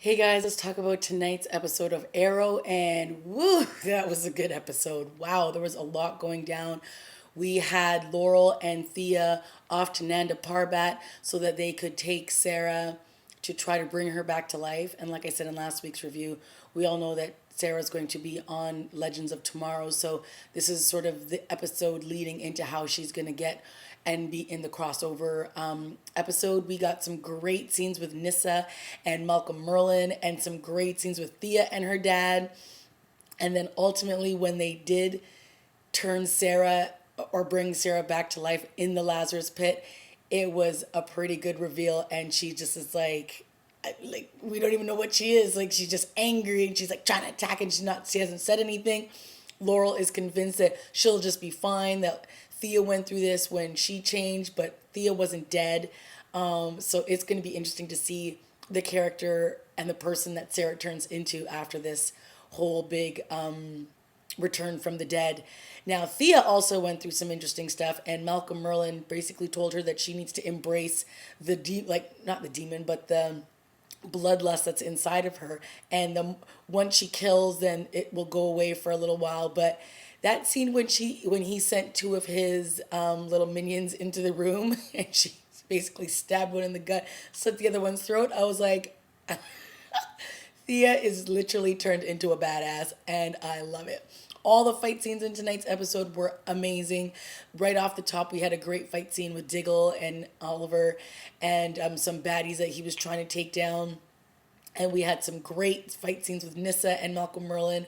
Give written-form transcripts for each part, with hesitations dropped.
Hey guys, let's talk about tonight's episode of Arrow, and woo, that was a good episode. Wow, there was a lot going down. We had Laurel and Thea off to Nanda Parbat so that they could take Sara to try to bring her back to life. And like I said in last week's review, we all know that Sarah's going to be on Legends of Tomorrow. So this is sort of the episode leading into how she's going to get and be in the crossover episode. We got some great scenes with Nyssa and Malcolm Merlin, and some great scenes with Thea and her dad. And then ultimately, when they did turn Sara or bring Sara back to life in the Lazarus pit, it was a pretty good reveal. And she just is like we don't even know what she is. Like, she's just angry and she's like trying to attack, and she hasn't said anything. Laurel is convinced that she'll just be fine, that Thea went through this when she changed, but Thea wasn't dead. So it's going to be interesting to see the character and the person that Sara turns into after this whole big return from the dead. Now, Thea also went through some interesting stuff, and Malcolm Merlin basically told her that she needs to embrace not the demon, but the bloodlust that's inside of her. And once she kills, then it will go away for a little while. But that scene when he sent two of his little minions into the room and she basically stabbed one in the gut, slit the other one's throat, I was like, Thea is literally turned into a badass, and I love it. All the fight scenes in tonight's episode were amazing. Right off the top, we had a great fight scene with Diggle and Oliver, and some baddies that he was trying to take down. And we had some great fight scenes with Nyssa and Malcolm Merlin.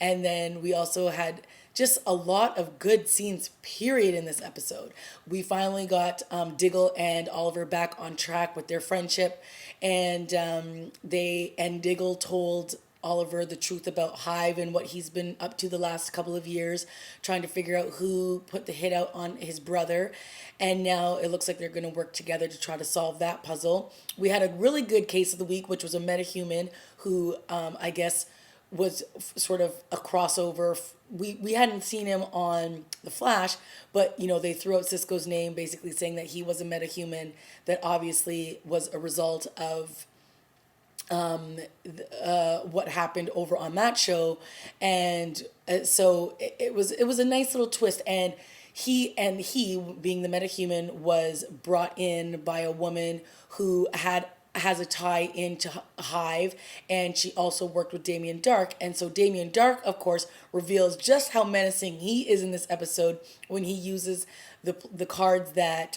And then we also had just a lot of good scenes, period, in this episode. We finally got Diggle and Oliver back on track with their friendship. And Diggle told Oliver the truth about Hive and what he's been up to the last couple of years, trying to figure out who put the hit out on his brother. And now it looks like they're going to work together to try to solve that puzzle. We had a really good case of the week, which was a metahuman who I guess was sort of a crossover. We hadn't seen him on The Flash, but they threw out Cisco's name, basically saying that he was a metahuman that obviously was a result of what happened over on that show. And so it was a nice little twist. And he being the metahuman was brought in by a woman who has a tie into Hive, and she also worked with Damian Dark. And so Damian Dark, of course, reveals just how menacing he is in this episode when he uses the cards that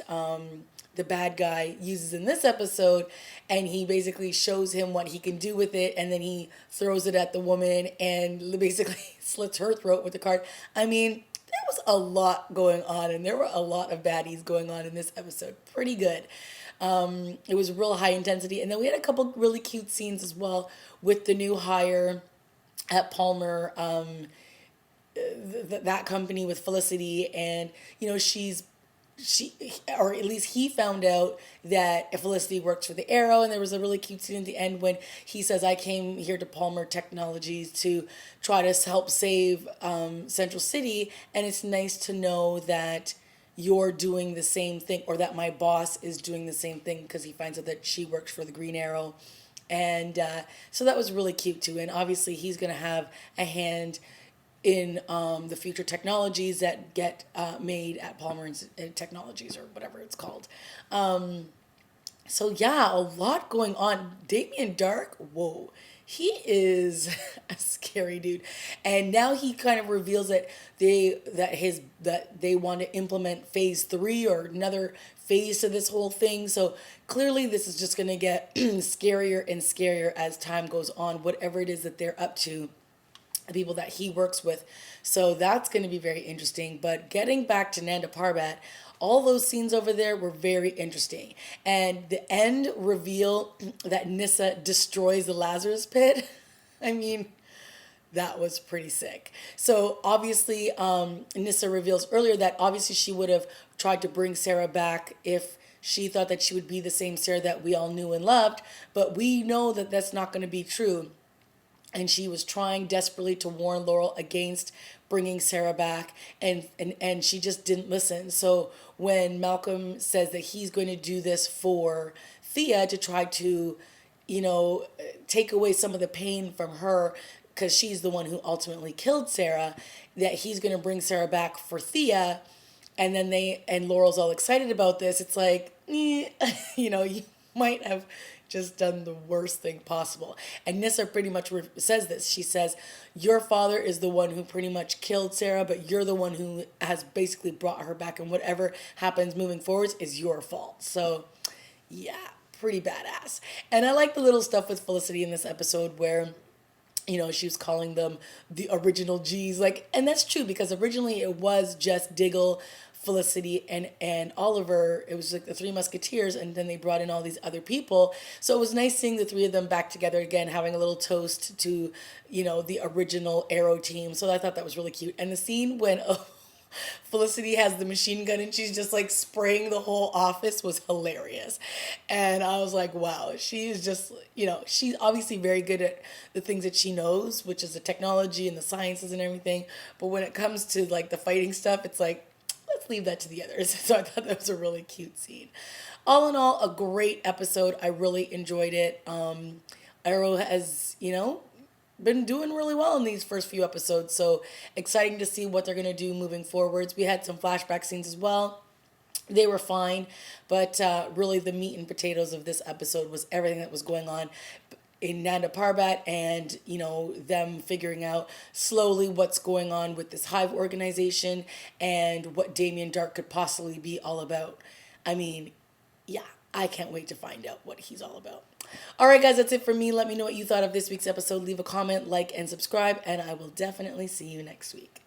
the bad guy uses in this episode, and he basically shows him what he can do with it, and then he throws it at the woman and basically slits her throat with the card. I mean, there was a lot going on, and there were a lot of baddies going on in this episode. Pretty good. It was real high intensity, and then we had a couple really cute scenes as well with the new hire at Palmer, that company with Felicity. And she, or at least he, found out that Felicity works for the Arrow. And there was a really cute scene at the end when he says, I came here to Palmer Technologies to try to help save Central City, and it's nice to know that you're doing the same thing, or that my boss is doing the same thing, because he finds out that she works for the Green Arrow. And so that was really cute too. And obviously he's going to have a hand in the future technologies that get made at Palmer Technologies, or whatever it's called. So yeah, a lot going on. Damian Dark, whoa, he is a scary dude. And now he kind of reveals that they want to implement phase 3, or another phase to this whole thing. So clearly this is just going to get scarier and scarier as time goes on, whatever it is that they're up to, the people that he works with. So that's going to be very interesting. But getting back to Nanda Parbat, all those scenes over there were very interesting. And the end reveal that Nyssa destroys the Lazarus pit, I mean, that was pretty sick. So obviously, Nyssa reveals earlier that obviously she would have tried to bring Sara back if she thought that she would be the same Sara that we all knew and loved. But we know that that's not going to be true. And she was trying desperately to warn Laurel against bringing Sara back, and she just didn't listen. So when Malcolm says that he's going to do this for Thea to try to take away some of the pain from her because she's the one who ultimately killed Sara, that he's going to bring Sara back for Thea. And then Laurel's all excited about this. It's like, you might have just done the worst thing possible. And Nyssa pretty much says this. She says, your father is the one who pretty much killed Sara, but you're the one who has basically brought her back. And whatever happens moving forwards is your fault. So, yeah, pretty badass. And I like the little stuff with Felicity in this episode where she was calling them the original G's. And that's true because originally it was just Diggle, Felicity, and Oliver. It was like the Three Musketeers, and then they brought in all these other people. So it was nice seeing the three of them back together again, having a little toast to, the original Arrow team. So I thought that was really cute. And the scene when Felicity has the machine gun and she's just spraying the whole office was hilarious. And I was like, wow, she's just, she's obviously very good at the things that she knows, which is the technology and the sciences and everything. But when it comes to the fighting stuff, it's like, let's leave that to the others. So I thought that was a really cute scene. All in all, a great episode. I really enjoyed it. Arrow has, been doing really well in these first few episodes. So exciting to see what they're going to do moving forwards. We had some flashback scenes as well. They were fine. But really the meat and potatoes of this episode was everything that was going on in Nanda Parbat and, them figuring out slowly what's going on with this Hive organization and what Damian Dark could possibly be all about. I mean, yeah, I can't wait to find out what he's all about. All right, guys, that's it for me. Let me know what you thought of this week's episode. Leave a comment, like, and subscribe, and I will definitely see you next week.